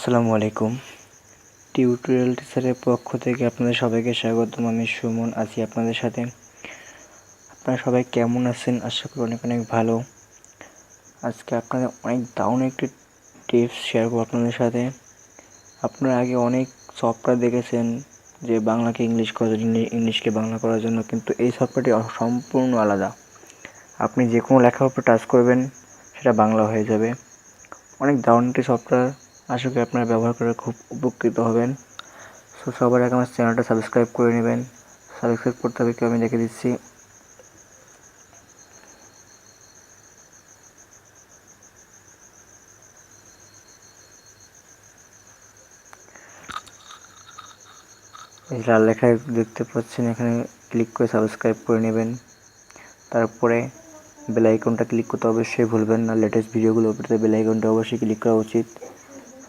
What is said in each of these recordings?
আসসালামু আলাইকুম। টিউটোরিয়াল টিচারের পক্ষ থেকে আপনাদের সবাইকে স্বাগতম। আমি সুমন আছি আপনাদের সাথে। আপনারা সবাই কেমন আছেন? আশা করি অনেক অনেক ভালো। আজকে আপনাদের অনেক দারুণ একটি টিপস শেয়ার করব আপনাদের সাথে। আপনারা আগে অনেক সফটওয়্যার দেখেছেন যে বাংলাকে ইংলিশ করার জন্য, ইংলিশকে বাংলা করার জন্য, কিন্তু এই সফটওয়্যারটি সম্পূর্ণ আলাদা। আপনি যে কোনো লেখার উপর টাচ করবেন সেটা বাংলা হয়ে যাবে। অনেক দারুণ একটি সফটওয়্যার। আশা করি আপনারা ব্যবহার করে খুব উপকৃত হবেন। সো সবার আগে আমার চ্যানেলটা সাবস্ক্রাইব করে নেবেন। সাবস্ক্রাইব করতে হবে কেউ, আমি দেখে দিচ্ছি। এই লাল লেখায় দেখতে পাচ্ছেন, এখানে ক্লিক করে সাবস্ক্রাইব করে নেবেন। তারপরে বেল আইকনটা ক্লিক করতে অবশ্যই ভুলবেন না। লেটেস্ট ভিডিওগুলো পেতে বেল আইকনটা অবশ্যই ক্লিক করা উচিত।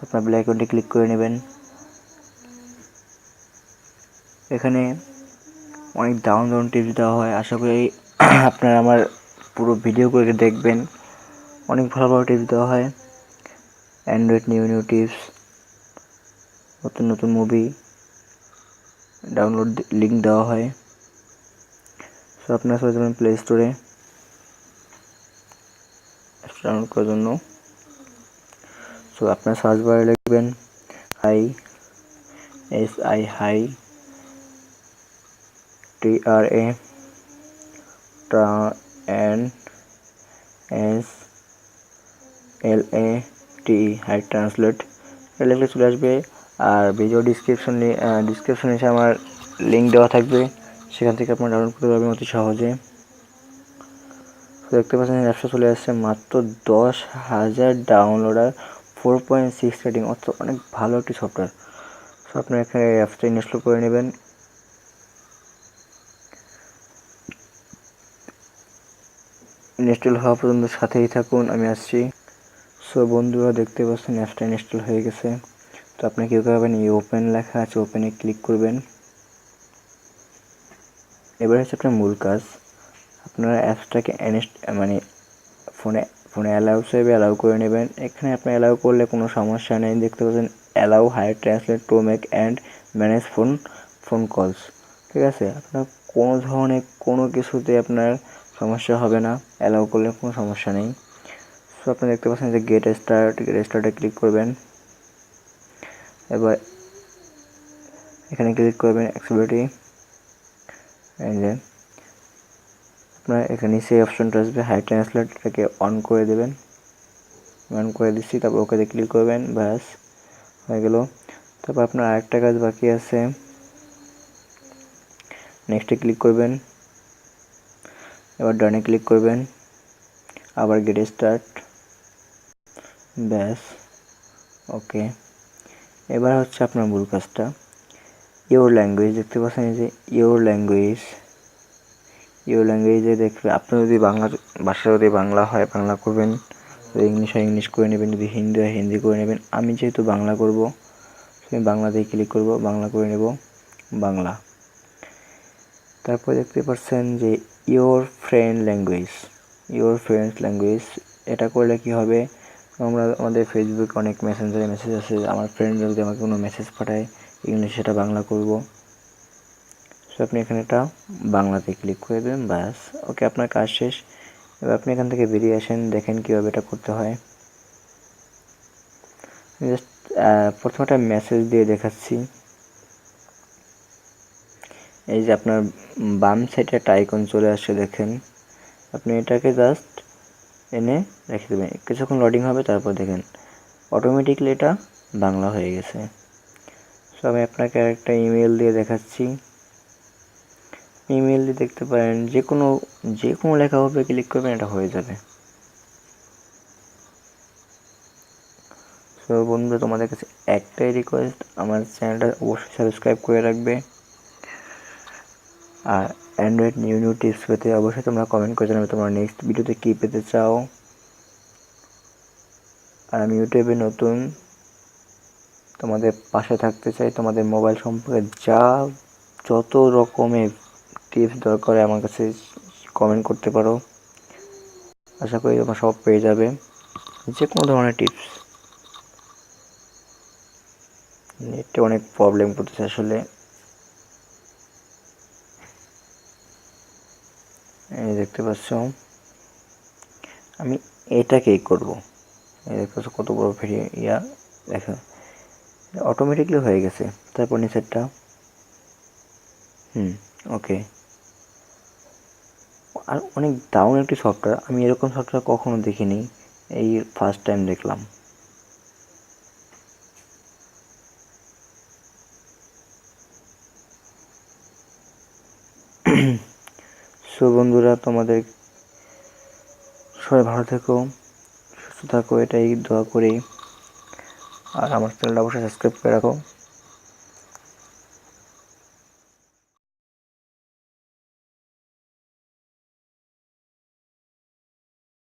আপনার বেল আইকনটি ক্লিক করে নেবেন। এখানে অনেক দারুণ দারুণ টিপস দেওয়া হয়। আশা করি আপনারা আমার পুরো ভিডিওগুলো দেখবেন। অনেক ভালো ভালো টিপস দেওয়া হয়। অ্যান্ড্রয়েড নিউ নিউ টিপস, নতুন নতুন মুভি ডাউনলোড লিঙ্ক দেওয়া হয়। সো আপনারা চলে যাবেন প্লে স্টোরে ডাউনলোড করার জন্য। সো আপনার সার্চ বারে লিখবেন হাই, হাই, হাই ট্রান্সলেট লিখলে চলে আসবে। আর ভিডিও ডিসক্রিপশনে এসে আমার লিঙ্ক দেওয়া থাকবে, সেখান থেকে আপনারা ডাউনলোড করতে পারবেন অতি সহজে। দেখতে পাচ্ছেন অ্যাপসটা চলে আসছে, মাত্র 10,000 ডাউনলোড আর 4.6 রেটিং, অর্থাৎ অনেক ভালো একটি সফটওয়্যার। সো আপনারা এখানে অ্যাপসটা ইনস্টল করে নেবেন। ইনস্টল হওয়া পর্যন্ত সাথেই থাকুন, আমি আসছি। সো বন্ধুরা দেখতে পাচ্ছেন অ্যাপসটা ইনস্টল হয়ে গেছে। তো আপনি কী করবেন, এই ওপেন লেখা আছে, ওপেনে ক্লিক করবেন। এবার হচ্ছে আপনার মূল কাজ। আপনারা অ্যাপসটাকে ফোনে অ্যালাউ চাইবে, অ্যালাউ করে নেবেন। এখানে আপনি অ্যালাউ করলে কোনো সমস্যা নেই। দেখতে পাচ্ছেন allow high translate to make and manage phone calls. ঠিক আছে, আপনার কোনো ধরনের কোনো কিছুতে আপনার সমস্যা হবে না, অ্যালাউ করলে কোনো সমস্যা নেই। সো আপনি দেখতে পাচ্ছেন যে গেট স্টার্টে ক্লিক করবেন। এবার এখানে ক্লিক করবেন অ্যাক্সেসিবিলিটি, আপনার এখানে সেই অপশনটা আসবে হাই ট্রান্সলেট, এটাকে অন করে দেবেন। অন করে দিচ্ছি, তারপর ওকেতে ক্লিক করবেন, ব্যাস হয়ে গেল। তারপর আপনার আরেকটা কাজ বাকি আছে, নেক্সটে ক্লিক করবেন। এবার ডানে ক্লিক করবেন, আবার গেট স্টার্ট, ব্যাস ওকে। এবার হচ্ছে আপনার মূল কাজটা, ইওর ল্যাঙ্গুয়েজ। দেখতে পাচ্ছেন এই যে ইওর ল্যাঙ্গুয়েজে দেখবে, আপনি যদি ভাষা যদি বাংলা হয় বাংলা করবেন, যদি ইংলিশ হয় ইংলিশ করে নেবেন, যদি হিন্দি হয় হিন্দি করে নেবেন। আমি যেহেতু বাংলা করব, আমি বাংলাতেই ক্লিক করব, বাংলা করে নেব, বাংলা। তারপর দেখতে পাচ্ছেন যে ইওর ফ্রেন্ড ল্যাঙ্গুয়েজ, এটা করলে কি হবে, আমাদের ফেসবুকে অনেক মেসেঞ্জারে মেসেজ আছে, আমার ফ্রেন্ডরা যদি আমাকে কোনো মেসেজ পাঠায় ইংলিশে, সেটা বাংলা করব। সো আপনি এখানে এটা বাংলাতে ক্লিক করে দেবেন, ব্যাস ওকে, আপনার কাজ শেষ। এবার আপনি এখান থেকে বেরিয়ে আসেন, দেখেন কীভাবে এটা করতে হয়। জাস্ট প্রথমে একটা মেসেজ দিয়ে দেখাচ্ছি। এই যে আপনার বাম সাইডে একটা আইকন চলে আসছে, দেখেন। আপনি এটাকে জাস্ট এনে রেখে দেবেন, কিছুক্ষণ লোডিং হবে, তারপর দেখেন অটোমেটিকলি এটা বাংলা হয়ে গেছে। সো আমি আপনাকে একটা ইমেল দিয়ে দেখাচ্ছি। ইমেল দিয়ে দেখতে পারেন যে কোনো লেখা হবে, ক্লিক করবেন, এটা হয়ে যাবে। সো বন্ধুরা, তোমাদের কাছে একটাই রিকোয়েস্ট, আমার চ্যানেলটা অবশ্যই সাবস্ক্রাইব করে রাখবে। আর অ্যান্ড্রয়েড নিউ নিউ টিপস পেতে অবশ্যই তোমরা কমেন্ট করে জানাবে তোমরা নেক্সট ভিডিওতে কী পেতে চাও। আর আমি ইউটিউবে নতুন, তোমাদের পাশে থাকতে চাই। তোমাদের মোবাইল সম্পর্কে যত রকমের টিপস দরকার আমার কাছে কমেন্ট করতে পারো। আশা করি তোমরা সব পেয়ে যাবে, যে কোনো ধরনের টিপস। নেটে অনেক প্রবলেম করতেছে আসলে। এই দেখতে পাচ্ছ, আমি এটাকেই করব। এই দেখতে পাচ্ছ কত বড় দেখো অটোমেটিকলি হয়ে গেছে। তারপর নিচেরটা ওকে। আর অনেক দারুণ একটি সফটওয়্যার, আমি এরকম সফটওয়্যার কখনো দেখিনি, এই ফার্স্ট টাইম দেখলাম। সো বন্ধুরা, তোমাদের সবাই ভালো থেকো, সুস্থ থাকো, এটাই দোয়া করি। আর আমার চ্যানেলটা অবশ্যই সাবস্ক্রাইব করে রাখো।